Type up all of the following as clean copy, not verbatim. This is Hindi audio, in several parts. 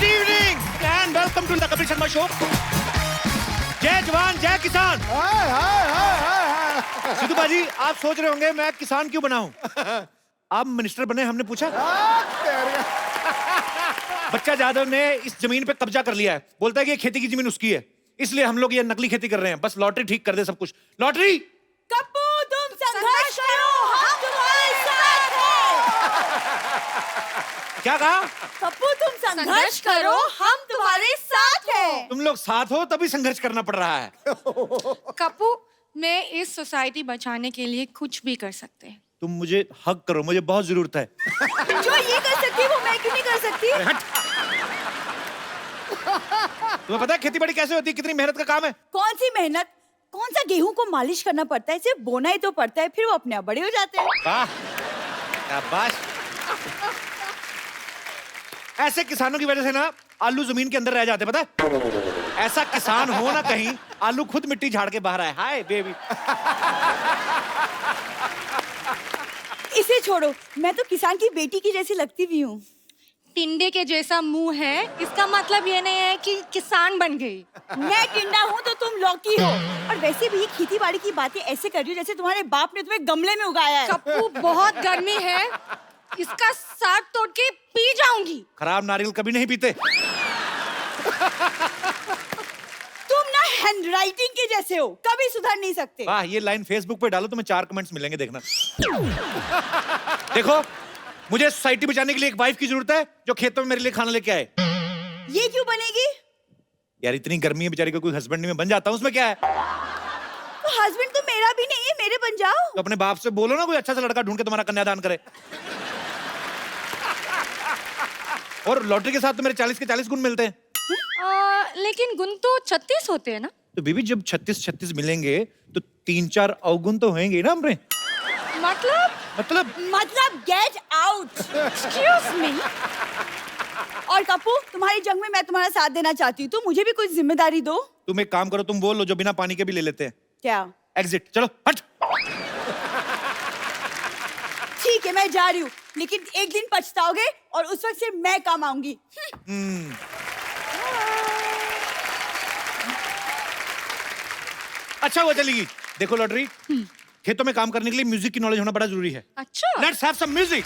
Good evening and welcome to the Kapil Sharma show. जय जवान जय किसान। सिद्धू बाजी, आप सोच रहे होंगे मैं किसान क्यों बना हूं? आप मिनिस्टर बने, हमने पूछा। बच्चा जादव ने इस जमीन पे कब्जा कर लिया है, बोलता है कि ये खेती की जमीन उसकी है, इसलिए हम लोग ये नकली खेती कर रहे हैं। बस लॉटरी ठीक कर दे सब कुछ। लॉटरी कप्पू, तुम संघर्ष करो, हम तुम्हारे साथ हैं। क्या कहा? कप्पू, तुम संघर्ष करो, हम तुम्हारे साथ हैं। तुम लोग साथ हो तभी संघर्ष करना पड़ रहा है। कप्पू, मैं इस सोसाइटी बचाने के लिए कुछ भी कर सकते हैं। तुम मुझे हक करो, मुझे बहुत जरूरत है। जो ये कर सकती वो मैं क्यों नहीं कर सकती? तुम्हें पता है खेती बाड़ी कैसे होती है, कितनी मेहनत का काम है? कौन सी मेहनत? कौन सा गेहूं को मालिश करना पड़ता है, सिर्फ बोना ही तो पड़ता है, फिर वो अपने आप बड़े हो जाते हैं। वाह, शाबाश। ऐसे किसानों की वजह से ना आलू जमीन के अंदर रह जाते, पता है? ऐसा किसान हो ना कहीं, आलू खुद मिट्टी झाड़ के बाहर आए। Hi baby. इसे छोड़ो, मैं तो किसान की बेटी की जैसी लगती भी हूँ। टिंडे के जैसा मुंह है, इसका मतलब ये नहीं है कि किसान बन गई। मैं टिंडा हूँ तो तुम लौकी हो। और वैसे भी खेती बाड़ी की बातें ऐसे कर रही हो जैसे तुम्हारे बाप ने तुम्हें गमले में उगाया है। कप्पू, बहुत गर्मी है, इसका साग तोड़ के पी जाऊंगी। खराब नारियल कभी नहीं पीते। तुम ना हैंडराइटिंग के जैसे हो, कभी सुधर नहीं सकते। वाह, ये लाइन फेसबुक पे डालो, तुम्हें 4 कमेंट्स मिलेंगे, देखना। देखो, मुझे सोसाइटी बचाने के लिए एक वाइफ की जरूरत है जो खेतों में मेरे लिए खाना लेके आए। ये क्यों बनेगी? यार इतनी गर्मी है बेचारी को, कोई हस्बैंड नहीं, मैं बन जाता हूँ, उसमें क्या है? तो हस्बैंड तो मेरा भी नहीं है, मेरे बन जाओ। तो अपने बाप से बोलो ना कोई अच्छा सा लड़का ढूंढ के तुम्हारा कन्यादान करे। और लॉटरी के साथ तो मेरे 40 के 40 गुण मिलते हैं। लेकिन गुण तो 36 होते हैं ना? तो बीबी जब 36 मिलेंगे तो 3-4 अवगुण तो होंगे ही ना हमरे। मतलब गेट आउट। Excuse me. और कप्पू, तुम्हारी जंग में मैं तुम्हारा साथ देना चाहती हूँ, तो मुझे भी कुछ जिम्मेदारी दो। तुम एक काम करो, तुम बोल लो जो बिना पानी के भी ले लेते हैं। क्या? एग्जिट। चलो हट। ठीक है, मैं जा रही हूँ, लेकिन एक दिन पछताओगे और उस वक्त सिर्फ मैं काम आऊंगी। अच्छा वो चलेगी। देखो लॉटरी, खेतों में काम करने के लिए म्यूजिक की नॉलेज होना बड़ा जरूरी है। अच्छा, लेट्स हैव सम म्यूजिक।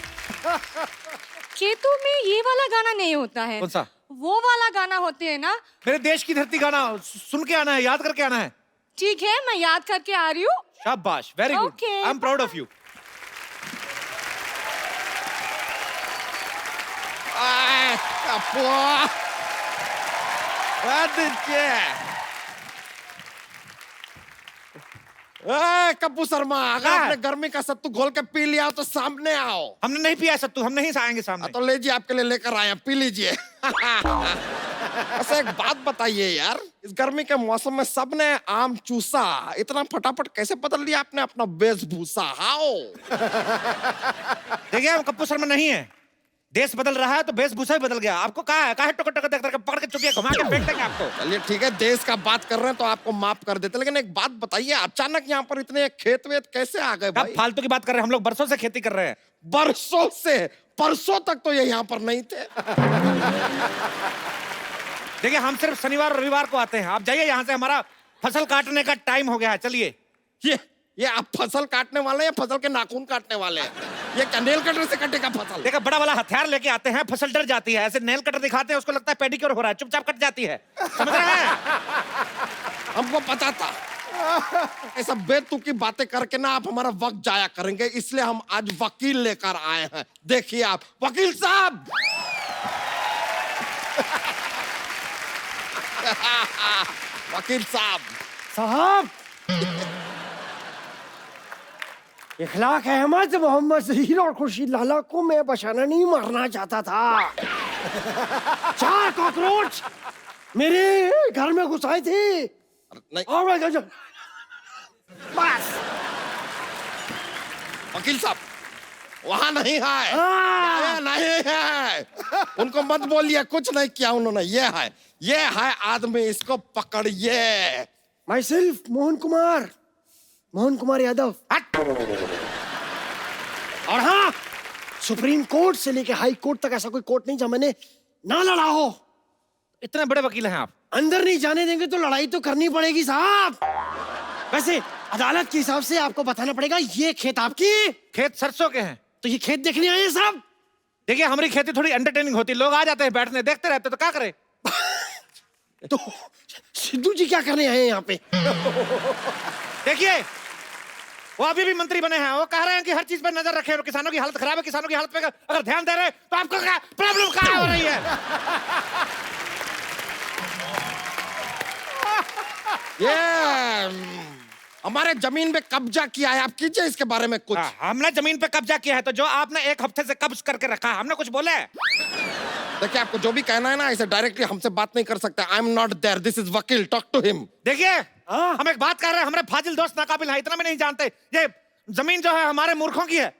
खेतों में ये वाला गाना नहीं होता है। कौन सा? वो वाला गाना होते हैं ना। मेरे देश की धरती गाना सुन के आना है, याद करके आना है। ठीक है, मैं याद करके आ रही हूँ। शाबाश, very good, Okay. I am proud of you. Kappu Sharma, अगर आपने गर्मी का सत्तू घोल के पी लिया तो सामने आओ। हमने नहीं पिया सत्तू, हम नहीं आएंगे सामने। तो लीजिए, आपके लिए लेकर आए हैं, पी लीजिए। अच्छा एक बात बताइए यार, इस गर्मी के मौसम में सबने आम चूसा, इतना फटाफट कैसे बदल लिया आपने अपना वेशभूषा? हाओ। देखिए हम कप्पू शर्मा नहीं है, देश बदल रहा है तो वेशभूषा भी बदल गया। आपको कहा है टोकर टोकर देख करके पकड़ के चुकी है, घुमा के फेंक देंगे आपको। चलिए ठीक है, देश का बात कर रहे हैं तो आपको माफ कर देते, लेकिन एक बात बताइए, अचानक यहाँ पर इतने खेत वेत कैसे आ गए आप भाई? फालतू की बात कर रहे हैं, हम लोग बरसों से खेती कर रहे हैं। बरसों से? परसों तक तो ये यहाँ पर नहीं थे। देखिए हम सिर्फ शनिवार और रविवार को आते हैं। आप जाइए यहाँ से, हमारा फसल काटने का टाइम हो गया है, चलिए। ये आप फसल काटने वाले हैं या फसल के नाखून काटने वाले हैं? ये क्या नेल कटर से कटेगा फसल? देखा, बड़ा वाला हथियार लेके आते हैं, फसल डर जाती है। ऐसे नेल कटर दिखाते हैं, उसको लगता है पेडिक्योर हो रहा है, चुपचाप कट जाती है। समझ रहे हैं? हमको पता था ऐसा बेतुकी बातें करके ना आप हमारा वक्त जाया करेंगे, इसलिए हम आज वकील लेकर आए हैं। देखिए आप, वकील साहब। वकील साहब, इखलाक अहमद मोहम्मद जहीर और खुर्शीद लाला को मैं बचाना नहीं, मारना चाहता था। 4 कॉकरोच मेरे घर में घुस आए थे। नहीं और बस। वकील साहब, वहां नहीं है, ये नहीं है। उनको मत बोलिए, कुछ नहीं किया उन्होंने। ये है आदमी, इसको पकड़िए। My self Mohan Kumar Yadav. और हाँ, सुप्रीम कोर्ट से लेके हाई कोर्ट तक ऐसा कोई कोर्ट नहीं जहाँ मैंने ना लड़ा हो। इतने बड़े वकील हैं आप। अंदर नहीं जाने देंगे तो लड़ाई तो करनी पड़ेगी साहब। वैसे अदालत के हिसाब से आपको बताना पड़ेगा, ये खेत आपकी, खेत सरसों के हैं। तो ये खेत देखने आए हैं साहब। देखिए हमारी खेती थोड़ी एंटरटेनिंग होती है, लोग आ जाते हैं बैठने, देखते रहते, तो क्या करें। तो सिद्धू जी क्या करने आए हैं यहाँ पे? देखिए वो अभी भी मंत्री बने हैं, वो कह रहे हैं कि हर चीज पर नजर रखें और किसानों की हालत खराब है, किसानों की हालत पे अगर ध्यान दे रहे हैं तो आपको क्या प्रॉब्लम कहाँ हो रही है। ये हमारे जमीन पे कब्जा किया है, आप कीजिए इसके बारे में कुछ। हमने जमीन पे कब्जा किया है, तो जो आपने एक हफ्ते से कब्ज करके रखा है, हमने कुछ बोले? देखिए आपको जो भी कहना है ना, इसे डायरेक्टली हमसे बात नहीं कर सकते। I am not there, this is वकील, टॉक टू हिम। देखिए हम एक बात कर रहे हैं, हमारे फाजिल दोस्त नाकाबिल हैं, इतना भी नहीं जानते ये जमीन जो है हमारे मूर्खों की है।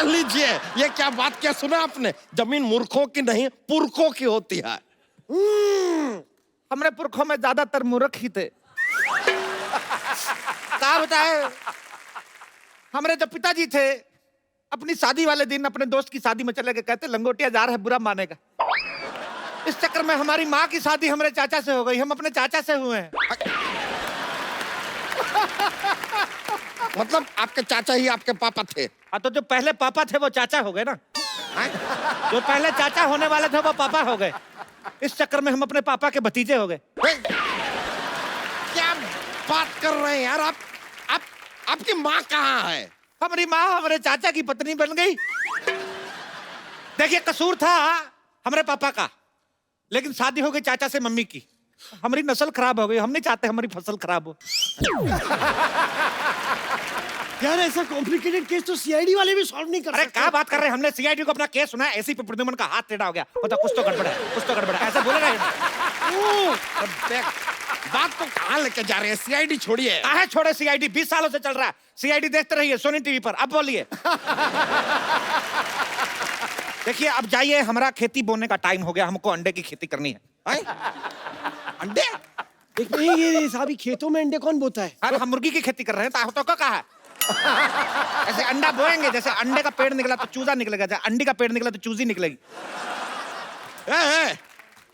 लीजिए, ये क्या बात क्या सुना आपने? जमीन मूर्खों की नहीं, पुरखों की होती है। हमारे पुरखों में ज्यादातर मूर्ख ही थे। क्या बताए, हमारे जो पिताजी थे अपनी शादी वाले दिन अपने दोस्त की शादी में चले गए, कहते लंगोटिया जा रहा है बुरा मानेगा। इस चक्कर में हमारी माँ की शादी हमारे चाचा से हो गई, हम अपने चाचा से हुए हैं। मतलब आपके चाचा ही आपके पापा थे? हाँ, तो जो पहले पापा थे वो चाचा हो गए ना। जो पहले चाचा होने वाले थे वो पापा हो गए, इस चक्कर में हम अपने पापा के भतीजे हो गए। क्या बात कर रहे हैं यार आप? आपकी माँ कहाँ है? हमारी माँ हमारे चाचा की पत्नी बन गई। देखिए कसूर था हमारे पापा का, लेकिन शादी हो गई चाचा से मम्मी की, हमारी नस्ल खराब हो गई। हम नहीं चाहते हमारी फसल खराब हो। यार ऐसा कॉम्प्लिकेटेड केस तो सीआईडी वाले भी सॉल्व नहीं कर अरे सकते। क्या बात कर रहे हैं, हमने सीआईडी को अपना केस सुना है, एसीपी प्रद्युमन का हाथ टेढ़ा हो गया, मतलब कुछ तो गड़बड़ है, कुछ तो गड़बड़ है, ऐसा बोले रहे। बात तो कहाँ लेके जा रहे हैं? सीआईडी छोड़िए। काहे छोड़े सीआईडी, 20 सालों से चल रहा है सीआईडी, देखते रहिए सोनी टीवी पर। अब बोलिए। देखिए अब जाइए, हमारा खेती बोने का टाइम हो गया, हमको अंडे की खेती करनी है। अंडे? एक नहीं, ये साहब खेतों में अंडे कौन बोता है? अरे हम मुर्गी की खेती कर रहे हैं, तो क्या कहा है? ऐसे अंडा बोएंगे, जैसे अंडे का पेड़ निकला तो चूजा निकलेगा, जैसे अंडी का पेड़ निकला तो चूजी निकलेगी।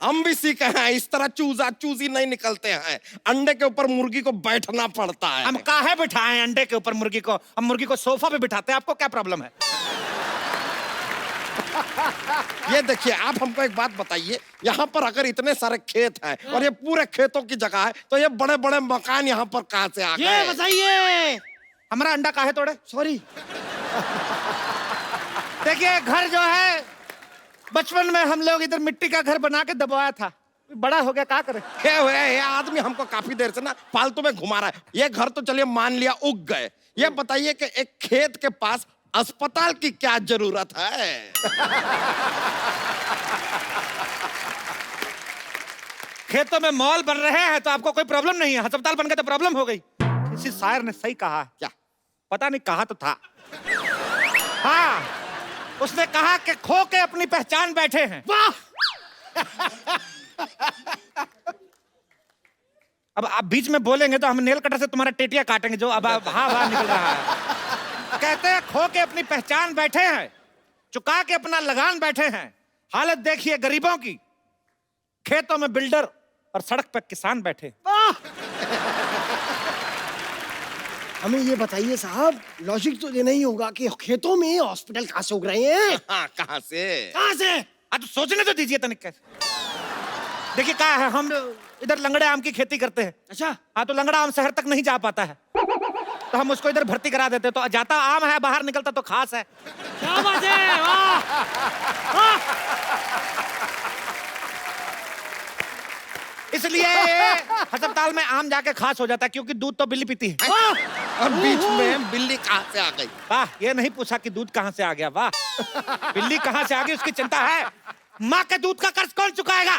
हम भी सीखे हैं, इस तरह चूजा चूजी नहीं निकलते हैं। अंडे के ऊपर मुर्गी को बैठना पड़ता है। हम काहे बिठाएं अंडे के ऊपर मुर्गी को, हम मुर्गी को सोफा पे बिठाते हैं, आपको क्या प्रॉब्लम है? ये देखिए, आप हमको एक बात बताइए, यहाँ पर अगर इतने सारे खेत हैं और ये पूरे खेतों की जगह है, तो ये बड़े बड़े मकान यहाँ पर कहाँ से आ गए? ये बताइए। हमारा अंडा काहे तोड़े? सॉरी। देखिए घर जो है, बचपन में हम लोग इधर मिट्टी का घर बना के दबाया था, बड़ा हो गया, क्या करें? ये आदमी हमको काफी देर से ना फालतू में घुमा रहा है। ये घर तो चलिए मान लिया उग गए, ये बताइए कि एक खेत के पास अस्पताल की क्या जरूरत है? खेतों में मॉल बन रहे हैं तो आपको कोई प्रॉब्लम नहीं है, अस्पताल बन गए तो प्रॉब्लम हो गई। किसी शायर ने सही कहा। क्या? पता नहीं, कहा तो था। हाँ, उसने कहा कि खो के अपनी पहचान बैठे हैं। वाह। अब आप बीच में बोलेंगे तो हम नेल कटर से तुम्हारा टेटिया काटेंगे, जो अब हाँ निकल रहा है। कहते हैं खो के अपनी पहचान बैठे हैं, चुका के अपना लगान बैठे हैं। हालत देखिए गरीबों की, खेतों में बिल्डर और सड़क पर किसान बैठे। हमें ये बताइए साहब, लॉजिक तो देना ही होगा कि खेतों में हॉस्पिटल कहाँ से उग रहे हैं? हाँ, कहाँ से? कहाँ से? तो सोचने तो दीजिए तनिक। देखिए क्या है, हम इधर लंगड़े आम की खेती करते हैं। अच्छा। हाँ, तो लंगड़ा आम शहर तक नहीं जा पाता है, तो हम उसको इधर भर्ती करा देते, तो जाता आम है, बाहर निकलता तो खास है। क्या बात है, वाह। इसलिए अस्पताल में आम जाके खास हो जाता है, क्योंकि दूध तो बिल्ली पीती है। और बीच में बिल्ली कहाँ से आ गई? वाह, ये नहीं पूछा कि दूध कहाँ से आ गया, वाह। बिल्ली कहाँ से आ गई उसकी चिंता है, माँ के दूध का कर्ज कौन चुकाएगा?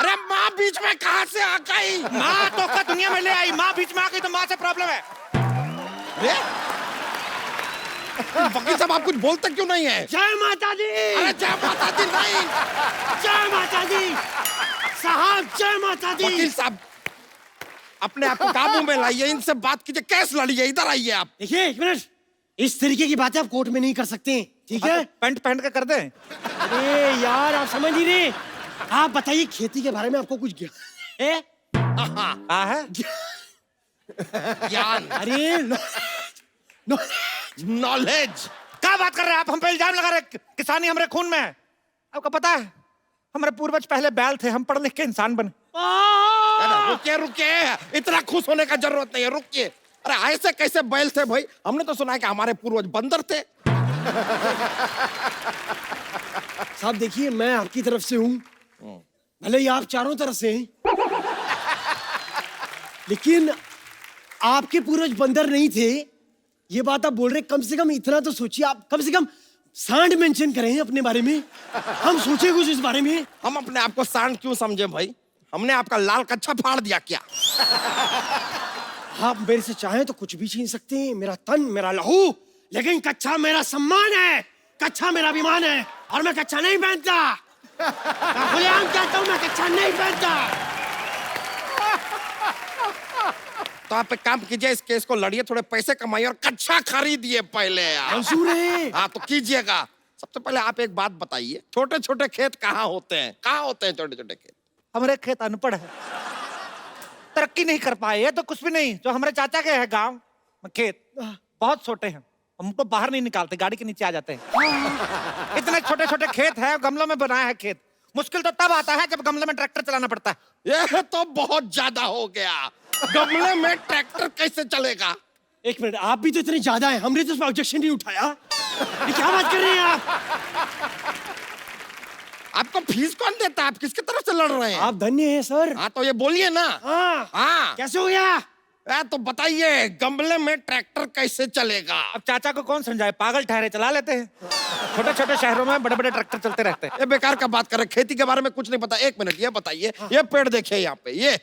अरे माँ बीच में कहाँ से आ गई? माँ तो का दुनिया में ले आई, माँ बीच में आ गई तो माँ से प्रॉब्लम है। वकील साहब आप कुछ बोलते क्यों नहीं है? जय माता दी। अरे जय माता दी नहीं। जय माता दी साहब, जय माता दी। वकील साहब अपने आप को काबू में लाइए, इनसे बात कीजिए, केस लड़िए, इधर आइए आप। देखिए एक मिनट, इस तरीके की बातें आप कोर्ट में नहीं कर सकते, ठीक है? पैंट पहन के कर दे। अरे यार आप समझ नहीं रहे, आप बताइए खेती के बारे में आपको कुछ ज्ञान है? कहा है ज्ञान, अरे नॉलेज। क्या बात कर रहे हैं आप? हम पे इल्जाम लगा रहे हैं, किसानी हमारे खून में है। आपको पता है हमारे पूर्वज पहले बैल थे, हम पढ़ लिख के इंसान बने। रुकिए रुकिए, इतना खुश होने का जरूरत नहीं है, रुकिए। अरे ऐसे कैसे बैल थे भाई? हमने तो सुना है कि हमारे पूर्वज बंदर थे। साहब देखिए, मैं आपकी तरफ से हूँ, भले ही आप चारों तरफ से हैं, लेकिन आपके पूर्वज बंदर नहीं थे, ये बात आप बोल रहे। कम से कम इतना तो सोचिए, आप कम से कम सांड मेंशन करें अपने बारे में, हम सोचे कुछ इस बारे में। हम अपने आप को सांड क्यों समझे भाई? हमने आपका लाल कच्छा फाड़ दिया क्या? आप मेरे से चाहें तो कुछ भी छीन सकते हैं, मेरा तन, मेरा लहू, लेकिन कच्छा मेरा सम्मान है, कच्छा मेरा अभिमान है, और मैं कच्छा नहीं पहनता। मैं खुलेआम कहता हूं, मैं कच्छा नहीं पहनता। तो आप एक काम कीजिए, इस केस को लड़िए, थोड़े पैसे कमाइए और कच्छा खरीदिए पहले यार। मंजूर है। हाँ तो कीजिएगा। सबसे पहले आप एक बात बताइए, छोटे छोटे खेत कहाँ होते हैं? कहाँ होते हैं छोटे छोटे खेत? हमारे खेत अनपढ़ है, तरक्की नहीं कर पाए। ये तो कुछ भी नहीं, जो हमारे चाचा के है गांव में खेत बहुत छोटे हैं, हमको बाहर नहीं निकालते, गाड़ी के नीचे आ जाते हैं। इतने छोटे छोटे खेत है, गमलों में बनाया है खेत। मुश्किल तो तब आता है जब गमले में ट्रैक्टर चलाना पड़ता है। ये तो बहुत ज्यादा हो गया, गमले में ट्रैक्टर कैसे चलेगा? एक मिनट, आप भी तो इतने ज्यादा हैं, हमने तो उस पर ऑब्जेक्शन नहीं उठाया। ये क्या बात कर रहे हैं आप? आपको फीस कौन देता है? आप किसकी तरफ से लड़ रहे हैं? आप धन्य हैं सर। हाँ तो ये बोलिए ना। हाँ हाँ कैसे हो गया? तो बताइए, गमले में ट्रैक्टर कैसे चलेगा? अब चाचा को कौन समझाए, पागल ठहरे, चला लेते हैं। छोटे छोटे शहरों में बड़े बड़े ट्रैक्टर चलते रहते हैं। ये बेकार का बात कर रहे हैं, खेती के बारे में कुछ नहीं पता। एक मिनट, ये बताइए, ये पेड़ देखिए यहाँ पे, ये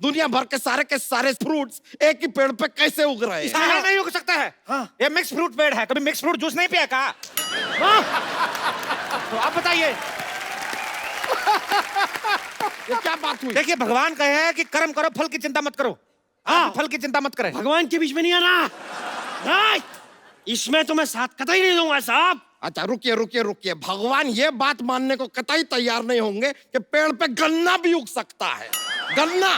दुनिया भर के सारे फ्रूट्स एक ही पेड़ पे कैसे उग रहे हैं? इसमें नहीं उग सकता है। हाँ। ये मिक्स फ्रूट पेड़ है, कभी मिक्स फ्रूट जूस नहीं पिया का? तो आप बताइए, ये क्या बात हुई? देखिए भगवान कहे हैं कि कर्म करो, फल की चिंता मत करो। हाँ। फल की चिंता मत करें। भगवान के बीच में नहीं आना। नहीं, इसमें तो मैं साथ कतई नहीं दूंगा साहब। अच्छा रुकिए रुकिए रुकिए, भगवान ये बात मानने को कतई तैयार नहीं होंगे कि पेड़ पे गन्ना भी उग सकता है। गन्ना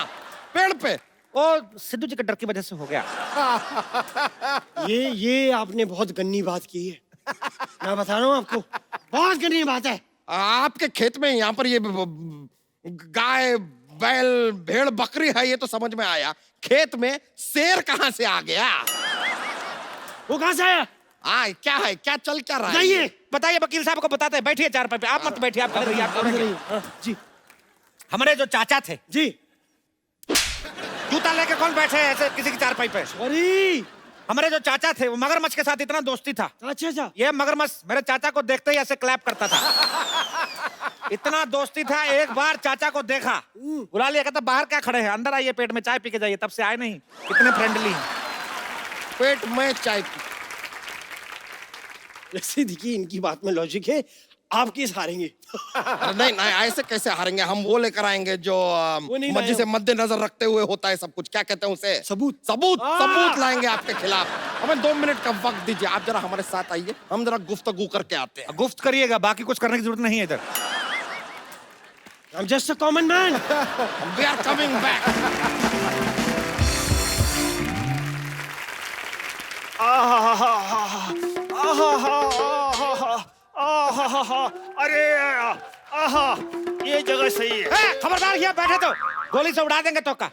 पेड़ पे? वो सिद्धू जी के डर की वजह से हो गया। ये आपने बहुत गन्नी बात की है, मैं बता रहा हूँ आपको, बहुत गन्नी बात है। आपके खेत में यहाँ पर ये गाय बैल भेड़ बकरी है, ये तो समझ में आया। खेत में शेर कहाँ से आ गया? वो कहाँ से आया? क्या है, क्या चल क्या रहा है? बताइए। बताइए, वकील साहब को बताते हैं। बैठिए चारपाई पे, आप मत बैठिए, आप पकड़िए, आप पकड़िए। जी हमारे जो चाचा थे, जी। जूता लेके कौन बैठे है ऐसे किसी की चारपाई पे? सॉरी। हमारे जो चाचा थे, वो मगरमच्छ के साथ इतना दोस्ती था। अच्छा अच्छा। ये मगरमच्छ मेरे चाचा को देखते ही ऐसे क्लैप करता था। इतना दोस्ती था, एक बार चाचा को देखा, बुला लिया, कहता बाहर क्या खड़े हैं, अंदर आइए, पेट में चाय पी के जाइए। तब से आए नहीं, इतने फ्रेंडली हैं। पेट में चाय पी। वैसे देखिए, इनकी बात में लॉजिक है, आप किस हारेंगे? नहीं नहीं, ऐसे कैसे हारेंगे? हम वो लेकर आएंगे जो नहीं मस्जिद से मद्देनजर रखते हुए होता है सब कुछ। क्या कहते हैं उसे? सबूत। सबूत हाँ। सबूत लाएंगे आपके खिलाफ। हमें 2 मिनट का वक्त दीजिए, आप जरा हमारे साथ आइए, हम जरा गुफ्तगू करके आते हैं। गुफ्त करिएगा, बाकी कुछ करने की जरूरत नहीं है इधर। I'm just a common man. We are coming back. अरे ये जगह सही है। खबरदार, ये बैठे तो गोली से उड़ा देंगे तो का।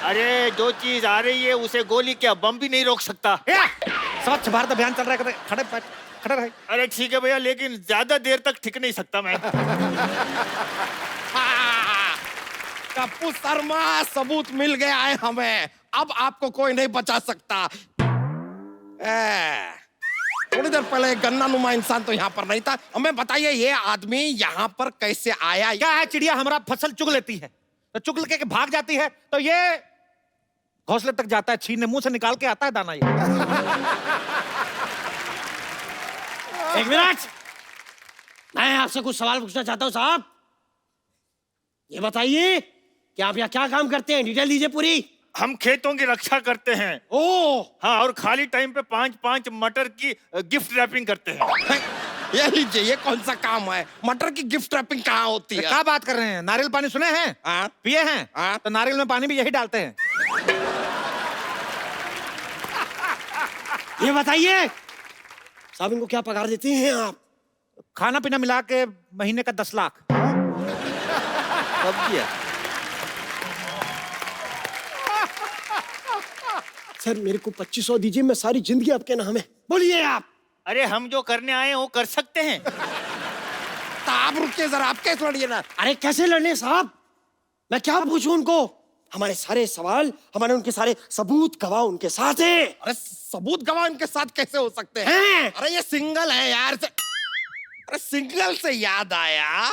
अरे जो चीज आ रही है उसे गोली क्या बम भी नहीं रोक सकता। स्वच्छ भारत अभियान चल रहा है, खड़े खड़े रहे। अरे ठीक है भैया, लेकिन ज्यादा देर तक टिक नहीं सकता मैं। टप्पू शर्मा, सबूत मिल गया है हमें, अब आपको कोई नहीं बचा सकता। थोड़ी देर पहले गन्ना नुमा इंसान तो यहाँ पर नहीं था। हमें बताइए, ये आदमी यहाँ पर कैसे आया? क्या है, चिड़िया हमारा फसल चुग लेती है तो चुग के भाग जाती है, तो ये घोंसले तक जाता है, छीनने मुंह से निकाल के आता है दाना। ये एक मिनट, मैं आपसे कुछ सवाल पूछना चाहता हूँ साहब। ये बताइए कि आप यहाँ क्या काम करते हैं, डिटेल दीजिए पूरी। हम खेतों की रक्षा करते हैं। ओ, हाँ, और खाली टाइम पे 5-5 मटर की गिफ्ट रैपिंग करते हैं। ये लीजिए, ये कौन सा काम है? मटर की गिफ्ट रैपिंग कहाँ होती है? क्या बात कर रहे हैं? नारियल पानी सुने हैं? हाँ? पिए हैं? हाँ? तो नारियल में पानी भी यही डालते हैं। ये बताइए साहब, इनको क्या पगार देते हैं आप? खाना पीना मिला के महीने का 10 लाख। कब किया? सर मेरे को 2500 दीजिए, मैं सारी जिंदगी आपके नाम है। बोलिए आप। अरे हम जो करने आए हैं वो कर सकते हैं। तो आप रुकिए जरा, आप कैसे लड़िए ना। अरे कैसे लड़ने साहब, मैं क्या पूछूं उनको? हमारे सारे सवाल, हमारे उनके सारे सबूत गवाह उनके साथ हैं। अरे सबूत गवाह इनके साथ कैसे हो सकते हैं? हैं? अरे ये सिंगल है यार। अरे सिंगल से याद आया,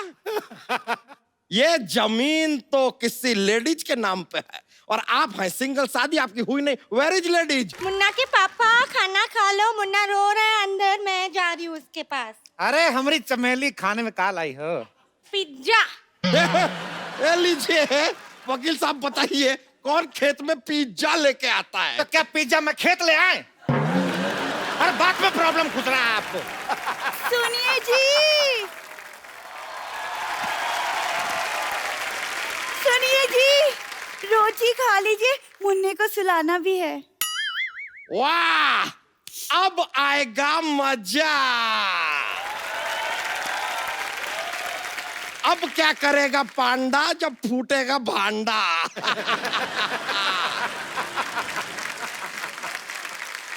ये जमीन तो किसी लेडीज के नाम पे है और आप हैं सिंगल, शादी आपकी हुई नहीं। Where is ladies? मुन्ना के पापा खाना खा लो, मुन्ना रो रहा है अंदर, मैं जा रही हूँ उसके पास। अरे हमारी चमेली खाने में काल आई हो। पिज्जा। ये लीजिए वकील साहब, बताइए कौन खेत में पिज्जा लेके आता है? तो क्या पिज्जा में खेत ले आए? हर बात में प्रॉब्लम खुद रहा है आपको। सुनिए जी, सुनिए जी, रोटी खा लीजिए, मुन्ने को सुलाना भी है। वाह, अब आएगा मजा। अब क्या करेगा पांडा जब फूटेगा भांडा।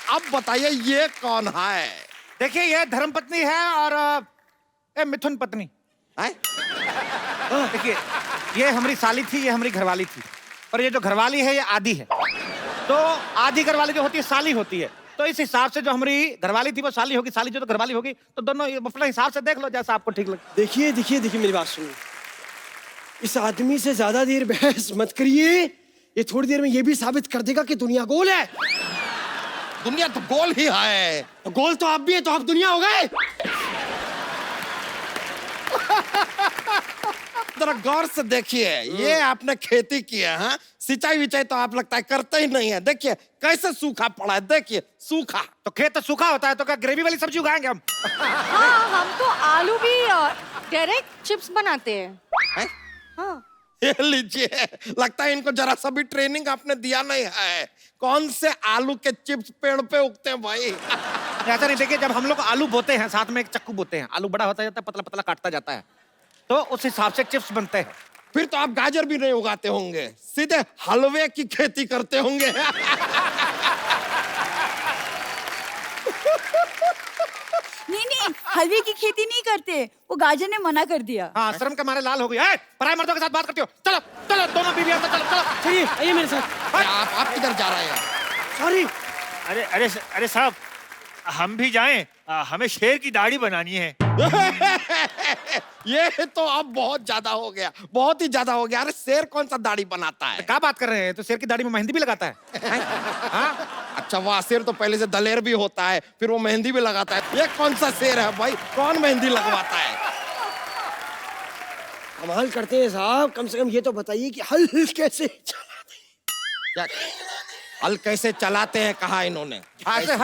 अब बताइए ये कौन है? देखिए ये धर्मपत्नी है और ये मिथुन पत्नी। हैं? देखिए ये हमारी साली थी, ये हमारी घरवाली थी, और ये जो घरवाली है ये आधी है। तो आधी घरवाली जो होती है साली होती है, तो इस हिसाब से जो हमारी घरवाली थी वो साली होगी, साली जो तो घरवाली होगी, तो दोनों अपने हिसाब से देख लो जैसा आपको ठीक लगे। देखिए देखिए देखिए, मेरी बात सुनिए, इस आदमी से ज्यादा देर बहस मत करिए। ये थोड़ी देर में ये भी साबित कर देगा कि दुनिया गोल है। दुनिया तो गोल ही है। तो गोल तो आप भी है, तो आप दुनिया हो गए। जरा गौर से देखिए, ये आपने खेती की है, हाँ? सिंचाई विचाई तो आप लगता है करते ही नहीं है। देखिए कैसे सूखा पड़ा है, देखिए सूखा। तो खेत तो सूखा होता है, तो क्या ग्रेवी वाली सब्जी उगाएंगे हम? हाँ, हम तो आलू भी डायरेक्ट चिप्स बनाते हैं। हैं? हाँ। ये लीजिए, लगता है इनको जरा सा भी ट्रेनिंग आपने दिया नहीं है। कौन से आलू के चिप्स पेड़ पे उगते हैं भाई? ऐसा नहीं, देखिए जब हम लोग आलू बोते हैं साथ में एक चक्कू बोते हैं, आलू बड़ा होता जाता है, पतला पतला काटता जाता है, तो उस हिसाब से चिप्स बनते हैं। फिर तो आप गाजर भी नहीं उगाते होंगे, सीधे हलवे की खेती करते होंगे। नहीं नहीं, हलवे की खेती नहीं करते, वो गाजर ने मना कर दिया। हाँ, शर्म के मारे लाल हो गई। ए, पराये मर्दों के साथ बात करती हो? चलो चलो, दोनों बीवियां तो चलो चलो। चलिए आइए मेरे साथ। आप किधर जा रहे हैं? सॉरी। अरे अरे अरे साहब, हम भी जाएं? हमें शेर की दाढ़ी बनानी है। ये तो अब बहुत ज्यादा हो गया, बहुत ही ज्यादा हो गया। अरे शेर कौन सा दाढ़ी बनाता है? क्या बात कर रहे हैं? तो शेर की दाढ़ी में मेहंदी भी लगाता है। हाँ? अच्छा वाह, शेर तो पहले से दलेर भी होता है, फिर वो मेहंदी भी लगाता है। ये कौन सा शेर है भाई, कौन मेहंदी लगवाता है? कमाल करते हैं साहब, कम से कम ये तो बताइए कि हल कैसे चलाते क्या हल कैसे चलाते हैं कहा इन्होंने? ऐसे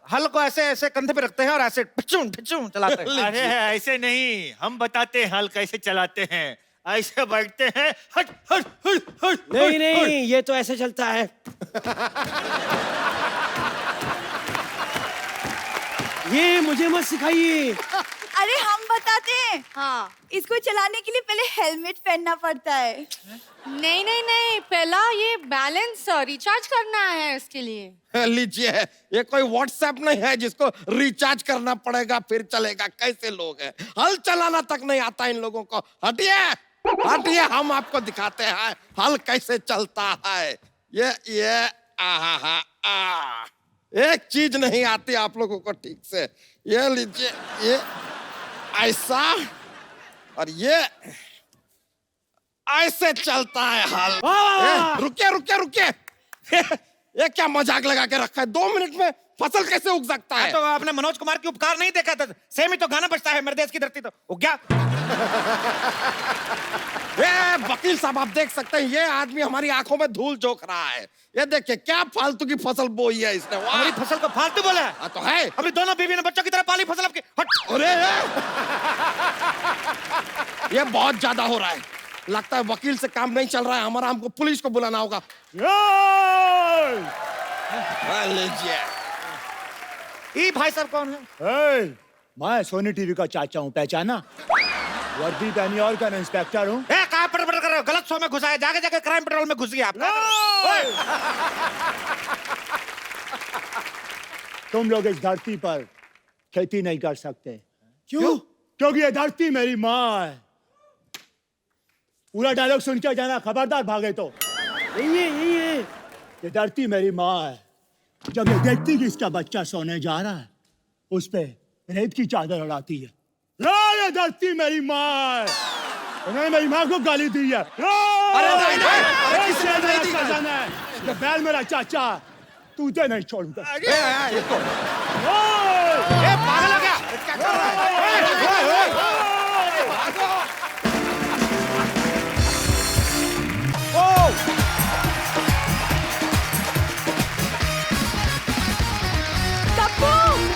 हल को ऐसे ऐसे कंधे पे रखते हैं और ऐसे पिचूं पिचूं चलाते हैं। अरे ऐसे नहीं, हम बताते हैं हल कैसे चलाते हैं। ऐसे बैठते हैं, हट हट हट हट। नहीं नहीं, ये तो ऐसे चलता है। ये मुझे मत सिखाइए। अरे हम बताते हैं, हाँ। इसको चलाने के लिए पहले हेलमेट पहनना पड़ता है। नहीं नहीं नहीं, पहला ये बैलेंस रिचार्ज करना है इसके लिए। लीजिए, ये कोई व्हाट्सएप नहीं है जिसको रिचार्ज करना पड़ेगा फिर चलेगा। कैसे लोग हैं, हल चलाना तक नहीं आता इन लोगों को। हटिए हटिए, हम आपको दिखाते हैं हल कैसे चलता है। ये आहा आ, एक चीज नहीं आती आप लोगों को ठीक से। ये लीजिए, ये ऐसा और ये ऐसे चलता है हल। रुकिए रुकिए रुकिए, ये क्या मजाक लगा के रखा है? 2 मिनट में फसल कैसे उग सकता है? तो आपने मनोज कुमार की उपकार नहीं देखा था? सेम ही तो गाना बजता है, मेरे देश की धरती तो उग गया। ये वकील साहब, आप देख सकते हैं ये आदमी हमारी आंखों में धूल झोंक रहा है। ये देखिए क्या फालतू की फसल बोई है इसने। वाह! हमारी फसल को फालतू बोला है? तो है। अभी दोनों बीवी ने बच्चों की तरह वाली फसल आपकी। हट। अरे ये बहुत ज्यादा हो रहा है, लगता है वकील से काम नहीं चल रहा है हमारा, हमको पुलिस को बुलाना होगा। लीजिए। ये भाई साहब कौन है? मैं सोनी टीवी का चाचा हूँ, पहचाना? वर्दी पहनी और का इंस्पेक्टर हूँ। कहाँ पर कर रहे हो? गलत शो में घुसा है, जाके जाके क्राइम पेट्रोल में घुस गया आप। तुम लोग इस धरती पर खेती नहीं कर सकते। क्यों? क्योंकि ये धरती मेरी माँ है। पूरा डायलॉग सुन के जाना, खबरदार भागे तो। ये धरती मेरी माँ है। जब ये देखती कि इसका बच्चा सोने जा रहा है, उस पे रेत की चादर उड़ाती है। ये धरती मेरी माँ है। उन्होंने मेरी माँ को गाली दी है। अरे नहीं, किसने नहीं दी? ये बैल मेरा चाचा, तुझे नहीं छोड़ूंगा। पागल हो गया? क्या कर रहा है?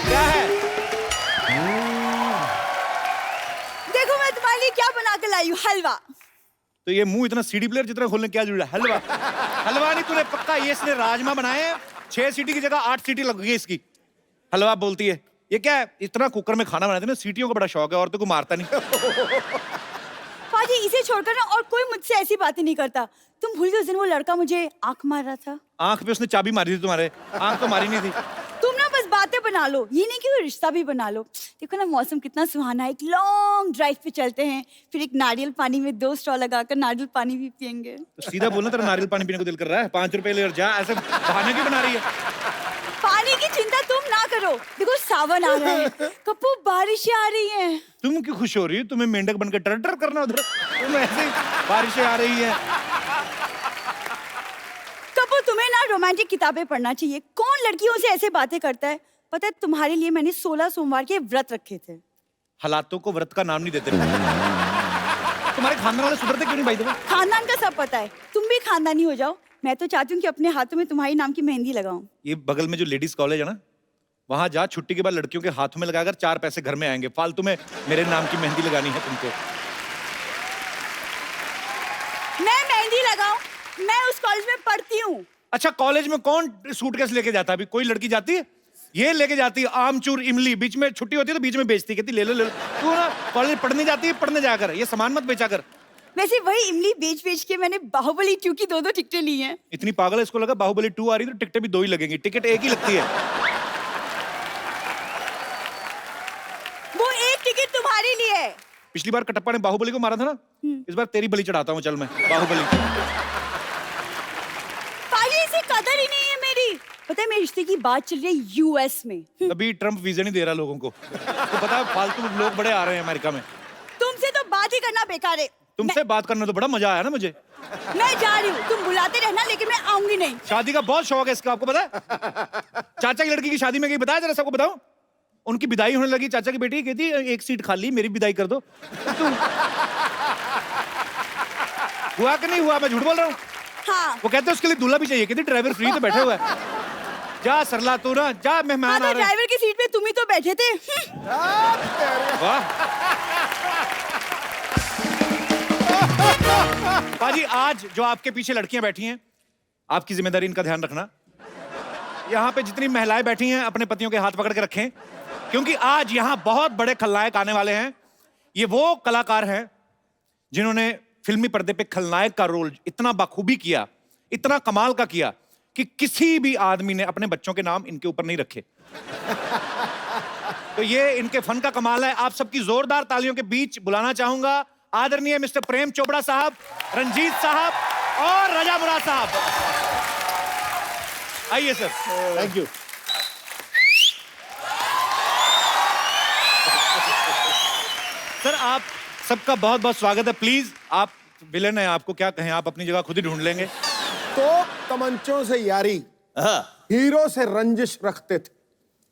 क्या है? देखो मैं तुम्हारे लिए क्या बना के लाई हूँ, हलवा। तो ये मुंह इतना सीडी प्लेयर जितना खोलने क्या जरूरी है? हलवा। हलवा नहीं तूने पक्का, ये इसने राजमा बनाए हैं, 6 सीटी की जगह 8 सीटी लग गई इसकी। हलवा बोलती है। ये क्या है? इतना कुकर में खाना बनाते ना, सीटियों का बड़ा शौक है, और तो कोई मारता नहीं। पाजी इसे छोड़कर ना और कोई मुझसे ऐसी बातें नहीं करता। तुम भूल गए उस दिन वो लड़का मुझे आंख मार रहा था। आंख पे उसने चाबी मारी थी तुम्हारे, आंख तो मारी नहीं थी। तुम ना बस बातें बना लो, ये नहीं कि वो रिश्ता भी बना लो। देखो ना मौसम कितना सुहाना है, एक लॉन्ग ड्राइव पे चलते हैं, फिर एक नारियल पानी में 2 स्ट्रॉ लगाकर नारियल पानी भी पियेंगे। तो सीधा बोलना, तेरा नारियल पानी पीने को दिल कर रहा है, 5 रुपए ले और जा, ऐसे बहाने क्यों बना रही है? पानी की चिंता तुम ना करो, देखो सावन आ रहा है, कप्पू बारिशें आ रही हैं। तुम क्यों खुश हो रही हो? तुम्हें मेंढक बनकर टर टर करना उधर, तुम ऐसे ही बारिशें आ रही है। कप्पू तुम्हें ना रोमांटिक किताबें पढ़ना चाहिए। कौन लड़कियों से ऐसे बातें करता है? पता है तुम्हारे लिए मैंने 16 सोमवार के व्रत रखे थे। हालातों को व्रत का नाम नहीं देते। तुम्हारे खानदान वाले सुधरते क्यों नहीं भाई? तुम्हें खानदान का सब पता है, तुम भी खानदानी हो जाओ। मैं तो चाहती हूँ कि अपने हाथों में तुम्हारी नाम की मेहंदी लगाऊं। ये बगल में जो लेडीज कॉलेज है ना, वहां जा, छुट्टी के बाद लड़कियों के हाथों में लगाकर 4 पैसे घर में आएंगे। फालतू में मेरे नाम की मेहंदी लगानी है तुमको। मैं मेहंदी लगाऊं? मैं उस कॉलेज में पढ़ती हूँ। अच्छा, कॉलेज में कौन सूटकेस लेके जाता है? अभी कोई लड़की जाती है? ये लेके जाती है आमचूर इमली, बीच में छुट्टी होती है तो बीच में बेचती, कहती ले लो ले लो। तू ना कॉलेज पढ़ने जाती है, पढ़ने जाकर ये सामान मत बेचा कर। वैसे वही इमली बेच बेच के मैंने बाहुबली 2 की 2-2 टिकटें ली हैं। इतनी पागल है, इसको लगा बाहुबली 2 आ रही तो टिकटें भी 2 ही लगेंगी। टिकट एक ही लगती है। वो एक टिकट तुम्हारे लिए है। पिछली बार कटप्पा ने बाहुबली को मारा था ना, इस बार तेरी बलि चढ़ाता हूँ, चल मैं बाहुबली। पाजी इसे कदर ही नहीं है मेरी। पता है मेरे रिश्ते की बात चल रही है यूएस में। अभी ट्रम्प वीजा नहीं दे रहा लोगों को, तो पता है फालतू लोग बड़े आ रहे हैं अमेरिका में। तुमसे तो बात ही करना बेकार है। तुमसे बात करना तो बड़ा मजा आया ना मुझे। मैं जा रही हूँ, तुम बुलाते रहना, लेकिन मैं आऊंगी नहीं। शादी का बहुत शौक है इसका, आपको पता है? चाचा की लड़की की शादी में गई, बताया जरा सबको बताऊं? उनकी विदाई होने लगी, चाचा की बेटी कहती 1 सीट खाली, मेरी विदाई कर दो। हुआ कि नहीं हुआ? मैं झूठ बोल रहा हूँ? हाँ। वो कहते उसके लिए दूल्हा भी चाहिए, कहती ड्राइवर फ्री तो बैठे हुआ है। जा सरला तू ना, जा मेहमान हाँ, आ तो रहे हैं। ड्राइवर की सीट पे तुम ही तो बैठे थे। वाह पाजी, आज जो आपके पीछे लड़कियां बैठी हैं, आपकी जिम्मेदारी इनका ध्यान रखना। यहाँ पे जितनी महिलाएं बैठी हैं अपने पतियों के हाथ पकड़ के रखें, क्योंकि आज यहाँ बहुत बड़े खलनायक आने वाले हैं। ये वो कलाकार हैं जिन्होंने फिल्मी पर्दे पे खलनायक का रोल इतना बखूबी किया, इतना कमाल का किया कि किसी भी आदमी ने अपने बच्चों के नाम इनके ऊपर नहीं रखे। तो ये इनके फन का कमाल है। आप सबकी जोरदार तालियों के बीच बुलाना चाहूंगा आदरणीय मिस्टर प्रेम चोपड़ा साहब, रंजीत साहब और रजा मुराद साहब। आइए सर। Thank you. सर आप सबका बहुत बहुत स्वागत है। प्लीज, आप विलेन हैं, आपको क्या कहें, आप अपनी जगह खुद ही ढूंढ लेंगे। तो तमंचों से यारी, हीरो से रंजिश रखते थे,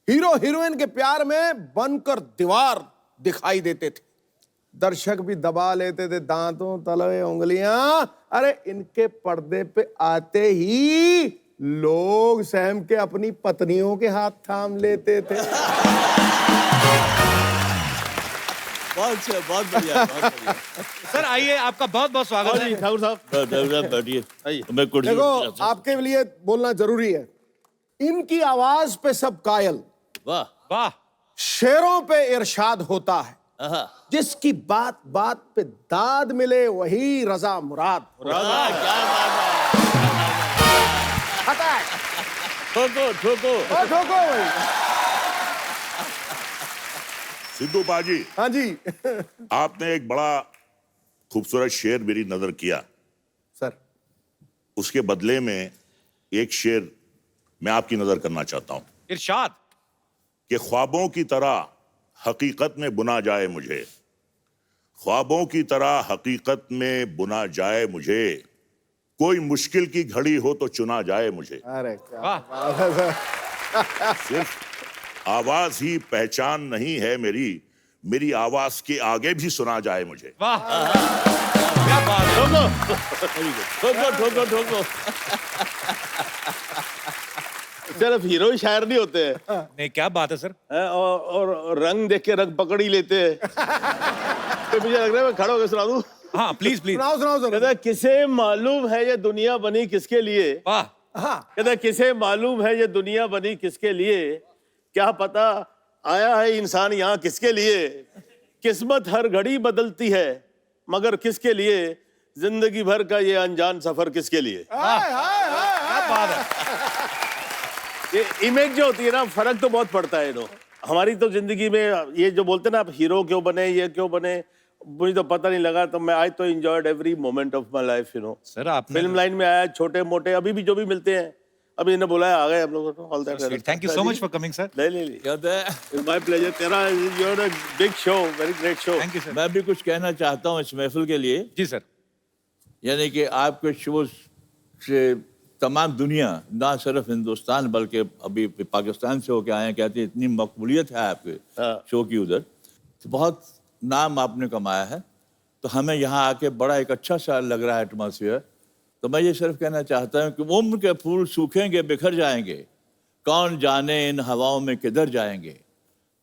हीरो हीरोइन के प्यार में बनकर दीवार दिखाई देते थे, दर्शक भी दबा लेते थे दांतों तलवे उंगलियां। अरे इनके पर्दे पे आते ही लोग सहम के अपनी पत्नियों के हाथ थाम लेते थे। बहुत अच्छा, बहुत बढ़िया, बहुत बढ़िया। सर आइए, आपका बहुत बहुत स्वागत है। ठाकुर साहब बैठिए, मैं कुर्सी देखो आपके लिए बोलना जरूरी है, इनकी आवाज पे सब कायल, वाह, वाह, शेरों पे इरशाद होता है, आहा, जिसकी बात बात पे दाद मिले वही रजा मुराद। वाह, क्या बात है। अटैक ठोको, ठोको। ठोको भाई। सिद्धू बाजी, हाँ जी आपने एक बड़ा खूबसूरत शेर मेरी नजर किया, सर। उसके बदले में एक शेर मैं आपकी नजर करना चाहता हूं इरशाद। कि ख्वाबों की तरह हकीकत में बुना जाए मुझे, ख्वाबों की तरह हकीकत में बुना जाए मुझे, कोई मुश्किल की घड़ी हो तो चुना जाए मुझे। अरे क्या वाह। बात है सर। सिर्फ आवाज ही पहचान नहीं है मेरी, मेरी आवाज के आगे भी सुना जाए मुझे। वाह, क्या बात है। ठोको, ठोको, ठोको। सिर्फ हीरो ही शायर नहीं होते हैं, नहीं, क्या बात है सर। और रंग देख के रंग पकड़ ही लेते हैं। तो मुझे लग रहा है मैं खड़ा होकर सुना दूं। हाँ प्लीज प्लीज। सुनाओ सुनाओ सुनाओ। कहता है, किसे मालूम है ये दुनिया बनी किसके लिए। वाह, हाँ कहता है, किसे मालूम है ये दुनिया बनी किसके लिए, क्या पता आया है इंसान यहाँ किसके लिए। किस्मत हर घड़ी बदलती है मगर किसके लिए, जिंदगी भर का ये अनजान सफर किसके लिए। क्या बात है। ये इमेज जो होती है ना, फर्क तो बहुत पड़ता है। हमारी तो जिंदगी में ये जो बोलते हैं ना, आप हीरो क्यों बने, ये क्यों बने, मुझे तो पता नहीं लगा। तो मैं आज तो enjoyed every moment of my life. Sir आपने फिल्म लाइन में आया, छोटे मोटे अभी भी जो भी मिलते हैं, अभी इन्हें बुलाया, आ गए हम लोग। All that, thank you so much for coming sir. ले ले क्या होता है? It's my pleasure. तेरा you're a big show, very great show. Thank you sir. मैं भी कुछ कहना चाहता हूँ इस महफिल के लिए। जी सर। यानी कि आपके शो से तमाम दुनिया, ना सिर्फ हिंदुस्तान बल्कि अभी पाकिस्तान से होके आए हैं, कहते हैं इतनी मकबूलियत है आपके शो की उधर, तो बहुत नाम आपने कमाया है। तो हमें यहाँ आके बड़ा एक अच्छा सा लग रहा है एटमॉस्फेयर। तो मैं ये सिर्फ कहना चाहता हूँ कि उम्र के फूल सूखेंगे बिखर जाएंगे, कौन जाने इन हवाओं में किधर जाएंगे,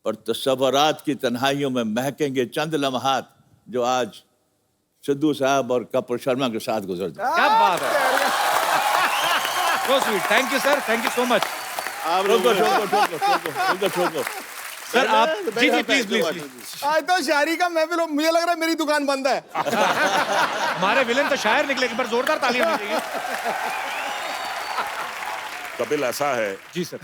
पर तस्वरात की तन्हाइयों में महकेंगे चंद लम्हात जो आज सिद्धू साहब और कपूर शर्मा के साथ गुजर जाए। क्या बात है। So sweet, thank you sir, thank you so much. आप लोग सर आप जी जी प्लीज प्लीज प्लीज। आज तो शायरी का महफिल हो, मुझे लग रहा है मेरी दुकान बंद है। हमारे विलेन तो शायर निकले, एक बार जोरदार तालियां होनी चाहिए। कपिल, ऐसा है जी सर।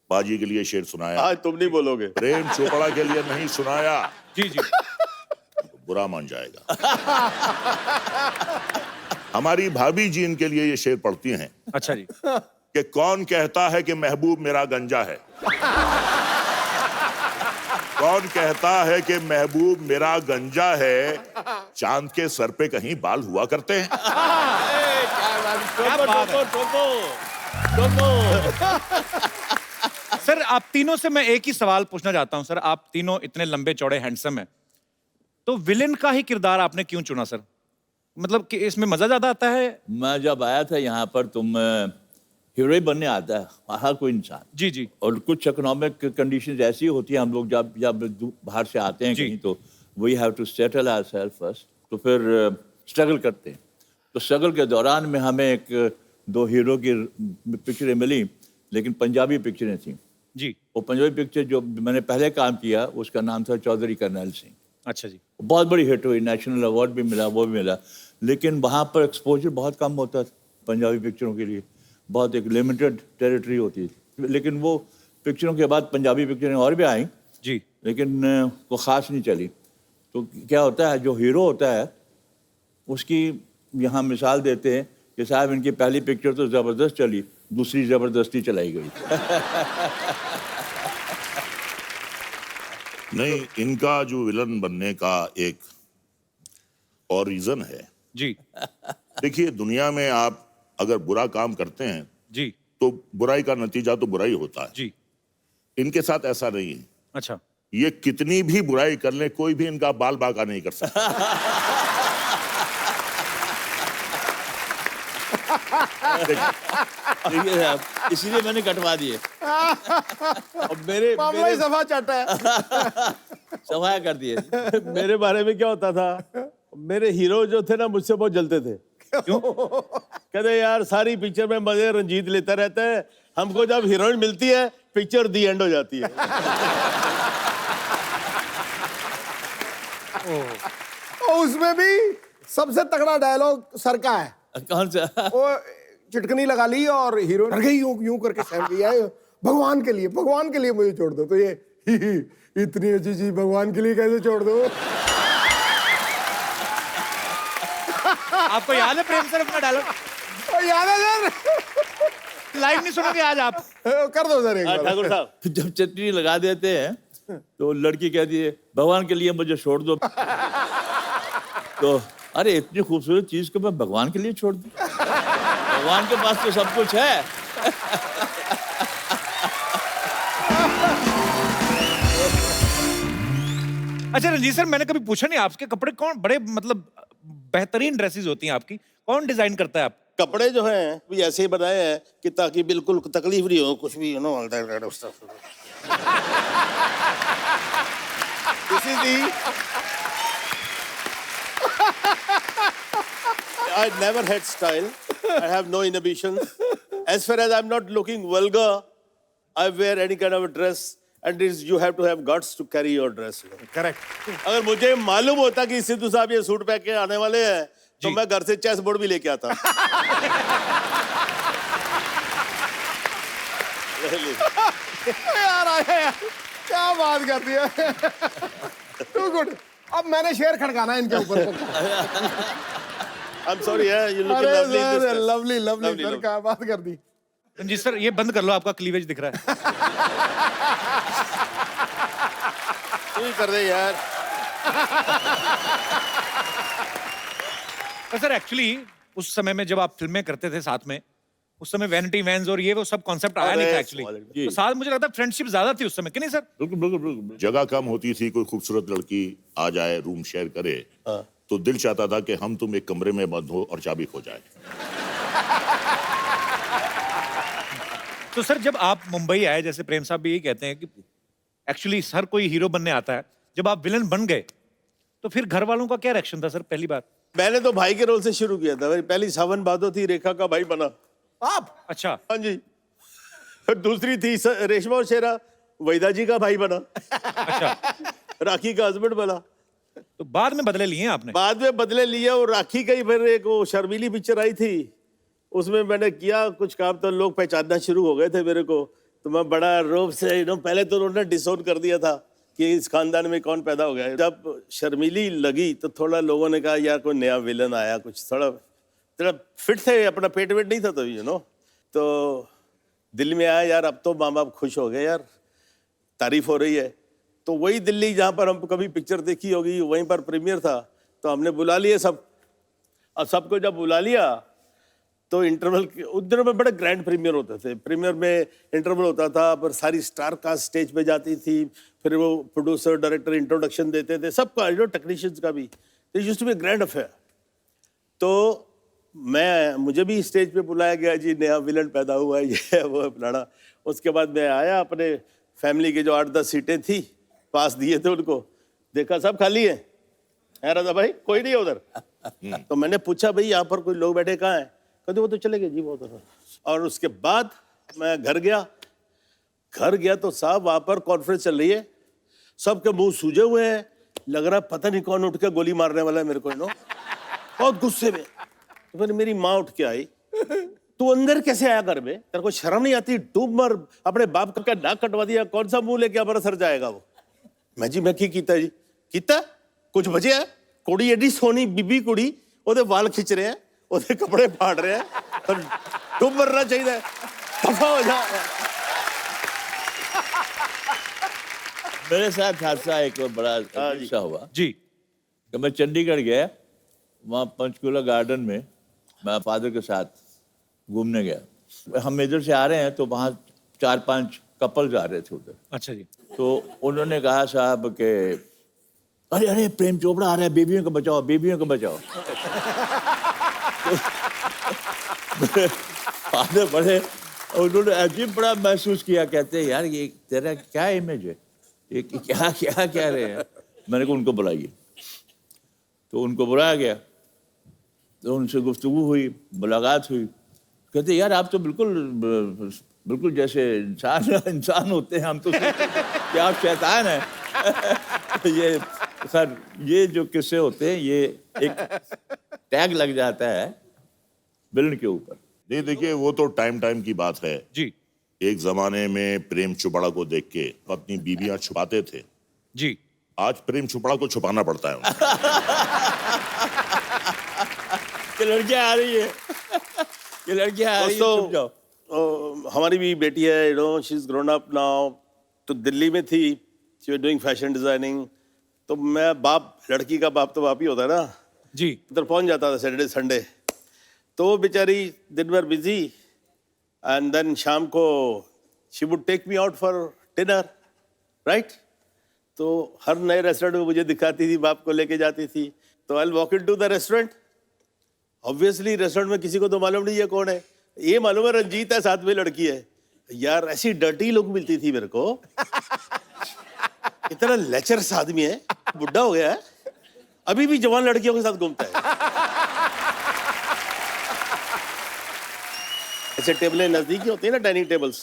बाजी के लिए शेर सुनाया, आज तुम नहीं बोलोगे। प्रेम चोपड़ा के लिए नहीं सुनाया, जी जी। तो बुरा मान जाएगा। हमारी भाभी जी इनके लिए ये शेर पढ़ती हैं अच्छा जी। कि कौन कहता है कि महबूब मेरा गंजा है, कौन कहता है कि महबूब मेरा गंजा है, चांद के सर पे कहीं बाल हुआ करते हैं। क्या बात है। सर आप तीनों से मैं एक ही सवाल पूछना चाहता हूं सर। आप तीनों इतने लंबे चौड़े हैंडसम हैं, तो विलेन का ही किरदार आपने क्यों चुना सर? मतलब कि इसमें मजा ज्यादा आता है? मैं जब आया था यहाँ पर, तुम हीरो ही बनने आता है हर कोई इंसान। जी जी। और कुछ इकोनॉमिक कंडीशंस ऐसी होती हैं, हम लोग जब जब बाहर से आते हैं कहीं, तो we have to settle ourselves first, तो फिर स्ट्रगल करते हैं। तो स्ट्रगल के दौरान में हमें एक दो हीरो की पिक्चरें मिली, लेकिन पंजाबी पिक्चरें थी जी। वो पंजाबी पिक्चर जो मैंने पहले काम किया उसका नाम था चौधरी करनैल सिंह। अच्छा जी। बहुत बड़ी हिट हुई, नेशनल अवार्ड भी मिला, वो भी मिला, लेकिन वहाँ पर एक्सपोजर बहुत कम होता था पंजाबी पिक्चरों के लिए, बहुत एक लिमिटेड टेरिटरी होती थी। लेकिन वो पिक्चरों के बाद पंजाबी पिक्चरें और भी आई जी, लेकिन वो ख़ास नहीं चली। तो क्या होता है, जो हीरो होता है उसकी यहाँ मिसाल देते हैं कि साहब इनकी पहली पिक्चर तो ज़बरदस्त चली, दूसरी ज़बरदस्ती चलाई गई। नहीं, इनका जो विलन बनने का एक और रीजन है जी देखिए, दुनिया में आप अगर बुरा काम करते हैं जी तो बुराई का नतीजा तो बुराई होता है। जी। इनके साथ ऐसा नहीं है। अच्छा। ये कितनी भी बुराई कर ले, कोई भी इनका बाल बाका नहीं कर सकता। देखिए साहब, इसीलिए मैंने कटवा दिए। अब मेरे मामला ही सफा चाटा है। सफाया कर दिए। मेरे बारे में क्या होता था, मेरे हीरो जो थे ना मुझसे बहुत जलते थे। क्यों? कहते यार सारी पिक्चर में मजे रंजीत लेता रहता है, हमको जब हीरोइन मिलती है पिक्चर दी एंड हो जाती है। और उसमें भी सबसे तगड़ा डायलॉग सर का है। कौन सा? वो चिटकनी लगा ली और हीरोइन कर गई यूं यूं करके सहम गई है, भगवान के लिए मुझे छोड़ दो। तो ये इतनी अच्छी चीज भगवान के लिए कैसे छोड़ दो? आपको याद है प्रेम सर अपना डायलॉग? याद है सर? लाइव नहीं सुनोगे आज आप? कर दो सर एक बार। ठाकुर साहब, जब चटनी लगा देते हैं तो लड़की कहती है भगवान के लिए मुझे छोड़ दो। तो अरे इतनी खूबसूरत चीज को मैं भगवान के लिए छोड़ दूं? भगवान के पास तो सब कुछ है। अच्छा रंजीत सर, मैंने कभी पूछा नहीं आपके कपड़े कौन बड़े मतलब बेहतरीन ड्रेसेस होती हैं आपकी, कौन डिजाइन करता है आप? कपड़े जो हैं भी ऐसे ही बनाए हैं कि ताकि बिल्कुल तकलीफ नहीं हो कुछ भी, This is the I never had style. I have no inhibitions. As far as I'm not looking vulgar, I wear any kind of a dress, and you have to have guts to carry your dress. Correct. अगर मुझे मालूम होता कि सिद्धू साहब ये सूट पहन के आने वाले हैं, तो मैं घर से चेस बोर्ड भी लेके आता। यार आया यार, क्या बात कर दी है। Too good. अब मैंने शेर खड़काना है इनके ऊपर। I'm sorry, yeah, you look अरे lovely in this sir, dress. lovely Lovely, sir, lovely. क्या बात कर दी। रंजीत सर ये बंद कर लो, आपका क्लीवेज दिख रहा है। तू ही कर दे यार। तो सर एक्चुअली उस समय में जब आप फिल्में करते थे साथ में, उस समय वैनिटी वैन्स और ये वो सब कॉन्सेप्ट आया नहीं था एक्चुअली। तो साथ मुझे लगता है फ्रेंडशिप ज्यादा थी उस समय, कि नहीं सर? बिल्कुल बिल्कुल बिल्कुल। जगह कम होती थी, कोई खूबसूरत लड़की आ जाए, रूम शेयर करे, तो दिल चाहता था कि हम तुम एक कमरे में बंद हो और चाबी खो जाए। तो सर जब आप मुंबई आए, जैसे प्रेम साहब भी यही कहते हैं कि एक्चुअली हर कोई हीरो बनने आता है, जब आप विलन बन गए तो फिर घर वालों का क्या रिएक्शन था सर पहली बार? मैंने तो भाई के रोल से शुरू किया था। मेरी पहली सावन भादो थी, रेखा का भाई बना। आप? अच्छा। हाँ जी। दूसरी थी रेशमा और शेरा, वैदा जी का भाई बना। अच्छा। राखी का हस्बैंड बना। तो बाद में बदले लिए आपने? बाद में बदले लिया, और राखी का ही फिर एक वो शर्मीली पिक्चर आई थी, उसमें मैंने किया कुछ काम, तो लोग पहचानना शुरू हो गए थे मेरे को। तो मैं बड़ा रोब से पहले तो उन्होंने डिसोन कर दिया था कि इस खानदान में कौन पैदा हो गया है। जब शर्मीली लगी तो थोड़ा लोगों ने कहा यार कोई नया विलन आया, कुछ थोड़ा फिट थे, अपना पेट वेट नहीं था तभी तो दिल में आया यार अब तो माँ बाप खुश हो गए यार, तारीफ हो रही है। तो वही दिल्ली जहाँ पर हम कभी पिक्चर देखी होगी वहीं पर प्रीमियर था, तो हमने बुला लिए सब। और सबको जब बुला लिया तो इंटरवल उस दिनों में बड़े ग्रैंड प्रीमियर होते थे। प्रीमियर में इंटरवल होता था, पर सारी स्टार कास्ट स्टेज पे जाती थी, फिर वो प्रोड्यूसर डायरेक्टर इंट्रोडक्शन देते थे, सबका टेक्नीशियंस का भी। It used to be grand affair. तो मुझे भी स्टेज पे बुलाया गया, जी नया विलन पैदा हुआ है, ये वो फलाना। उसके बाद मैं आया, अपने फैमिली के जो 8-10 सीटें थी पास दिए थे उनको, देखा सब खाली है राजा भाई, कोई नहीं है उधर। तो मैंने पूछा भाई यहाँ पर कोई लोग बैठे कहाँ हैं? कहते वो तो चले गए जी वो उधर। और उसके बाद मैं घर गया तो साहब वहाँ पर कॉन्फ्रेंस चल रही है, सबके मुंह सूजे हुए हैं, लग रहा पता नहीं कौन उठ के गोली मारने वाला है मेरे को बहुत गुस्से में। तो फिर मेरी माँ उठ के आई, तू अंदर कैसे आया घर में, तेरे को शर्म नहीं आती? डूब मर, अपने बाप का नाक कटवा दिया, कौन सा मुंह लेके हमारा सर जाएगा वो? मैं की कीता जी? कीता कुछ बचे है? कुड़ी एडी सोनी बीबी कुड़ी, ओदे वाल खिंच रहे हैं, ओदे कपड़े फाड़ रहे हैं, और डूब मरना चाहिए, दफा हो जा। मेरे साथ हादसा एक बड़ा अच्छा हुआ जी कि मैं चंडीगढ़ गया, वहाँ पंचकूला गार्डन में मैं फादर के साथ घूमने गया। हम इधर से आ रहे हैं तो वहाँ 4-5 कपल्स आ रहे थे उधर। अच्छा जी। तो उन्होंने कहा साहब के अरे अरे प्रेम चोपड़ा आ रहा है, बेबियों को बचाओ, बेबियों को बचाओ। फादर बड़े, उन्होंने अजीब बड़ा महसूस किया, कहते हैं यार ये तेरा क्या इमेज है, ये क्या क्या कह रहे हैं? मैंने कहा उनको बुलाइए। तो उनको बुलाया गया, तो उनसे गुफ्तगू हुई, मुलाकात हुई। कहते यार आप तो बिल्कुल जैसे इंसान होते हैं, हम तो कि आप शैतान हैं। ये सर, ये जो किस्से होते हैं, ये एक टैग लग जाता है विलन के ऊपर। नहीं देखिए, वो तो टाइम की बात है जी एक जमाने में प्रेम चोपड़ा को देख के अपनी बीवियां छुपाते थे। जी। आज प्रेम चोपड़ा को छुपाना पड़ता है उनको। ये लड़कियां आ रही है, ये लड़कियां आ रही है, दोस्तों, चुप जाओ। हमारी भी बेटी है, you know, she is grown up now. तो दिल्ली में थी, she was doing fashion designing. तो मैं बाप, लड़की का बाप तो बाप ही होता है ना जी। उधर पहुंच जाता था सैटरडे संडे। तो वो बेचारी दिन भर बिजी, एंड देन शाम को she would take me out for dinner, right. तो हर नए रेस्टोरेंट में मुझे दिखाती थी, बाप को लेके जाती थी। तो I walk in to the restaurant. Obviously restaurant में किसी को तो मालूम नहीं है कौन है। ये मालूम है रंजीत है, साथ में लड़की है। यार ऐसी डर्टी लोग मिलती थी मेरे को। इतना लेचरस आदमी है, बुढ़ा हो गया है, अभी भी जवान लड़कियों के साथ घूमता है। ऐसे टेबलें नजदीकी होती है ना, डाइनिंग टेबल्स।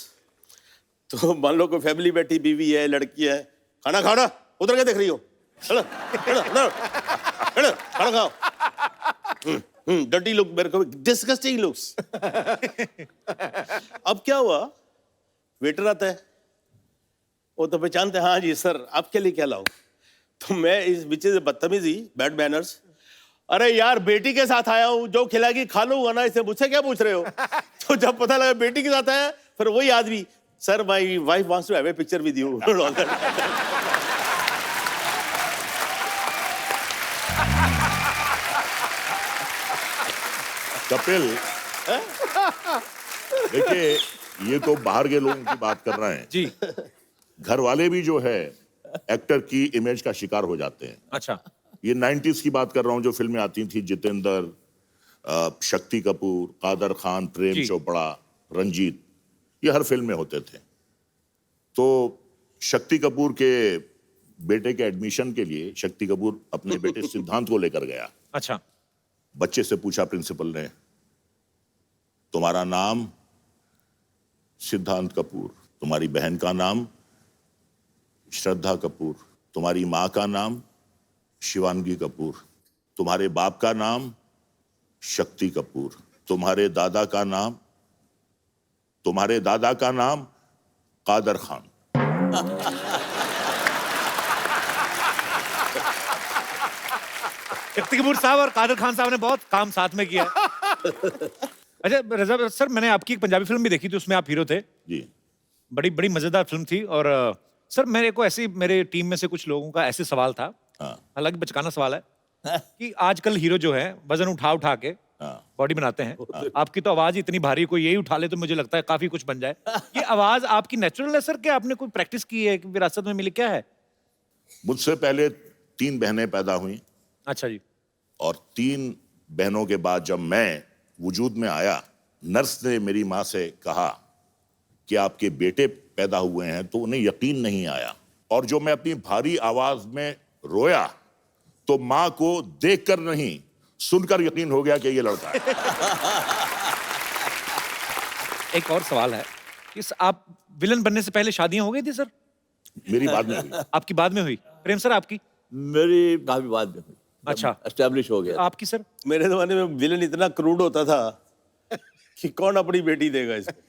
तो मान लो कोई फैमिली बैठी, बीवी है, लड़की है, खाना खाना, उधर क्या देख रही हो, चलो चलो चलो चलो खाना खाओ। डर्टी लुक, मेरे को डिस्गस्टिंग लुक्स। अब क्या हुआ, वेटर आता है, वो तो पहचानते हैं, हाँ जी सर आपके लिए क्या लाऊं। तो मैं इस बीच से बदतमीजी, बैड मैनर्स, अरे यार बेटी के साथ आया हूँ, जो खिलाएगी खा लूंगा ना, इसे मुझसे क्या पूछ रहे हो। तो जब पता लगा बेटी के साथ आया, फिर वही आदमी, sir my wife wants to have a picture with you. Kapil, देखिए ये तो बाहर के लोगों की बात कर रहे हैं जी। घर वाले भी जो है एक्टर की इमेज का शिकार हो जाते हैं। अच्छा। ये 90s की बात कर रहा हूँ, जो फिल्में आती थी, जितेंद्र, शक्ति कपूर, कादर खान, प्रेम चोपड़ा, रंजीत, ये हर फिल्म में होते थे। तो शक्ति कपूर के बेटे के एडमिशन के लिए शक्ति कपूर अपने बेटे सिद्धांत को लेकर गया। अच्छा। बच्चे से पूछा प्रिंसिपल ने, तुम्हारा नाम? सिद्धांत कपूर। तुम्हारी बहन का नाम? श्रद्धा कपूर। तुम्हारी माँ का नाम? शिवांगी कपूर। तुम्हारे बाप का नाम? शक्ति कपूर। तुम्हारे दादा का नाम? तुम्हारे दादा का नाम? कादर खान। शक्ति कपूर साहब और कादर खान साहब ने बहुत काम साथ में किया। अच्छा रजा सर, मैंने आपकी एक पंजाबी फिल्म भी देखी थी, उसमें आप हीरो थे जी। बड़ी बड़ी मजेदार फिल्म थी। और सर मेरे को ऐसी, मेरे टीम में से कुछ लोगों का ऐसे सवाल था, हालांकि बचकाना सवाल है, कि आजकल हीरो जो है वजन उठा उठा के बॉडी बनाते हैं। आपकी तो आवाज इतनी भारी, कोई यही उठा ले तो मुझे लगता है काफी कुछ बन जाए। ये आवाज आपकी नेचुरल है सर, क्या आपने कोई प्रैक्टिस की है, विरासत में मिली, क्या है? मुझसे पहले 3 बहनें पैदा हुई। अच्छा जी। और 3 बहनों के बाद जब मैं वजूद में आया, नर्स ने मेरी माँ से कहा कि आपके बेटे पैदा हुए हैं, तो उन्हें यकीन नहीं आया। और जो मैं अपनी भारी आवाज में रोया, तो माँ को देखकर नहीं, सुनकर यकीन हो गया कि ये लड़का है। एक और सवाल है, इस आप विलन बनने से पहले शादियां हो गई थी सर? मेरी बाद में हुई। आपकी बाद में हुई? प्रेम सर आपकी? मेरी काफी बाद में हुई। अच्छा, एस्टेब्लिश हो गया। आपकी सर? मेरे जमाने में विलन इतना क्रूड होता था कि कौन अपनी बेटी देगा इसको।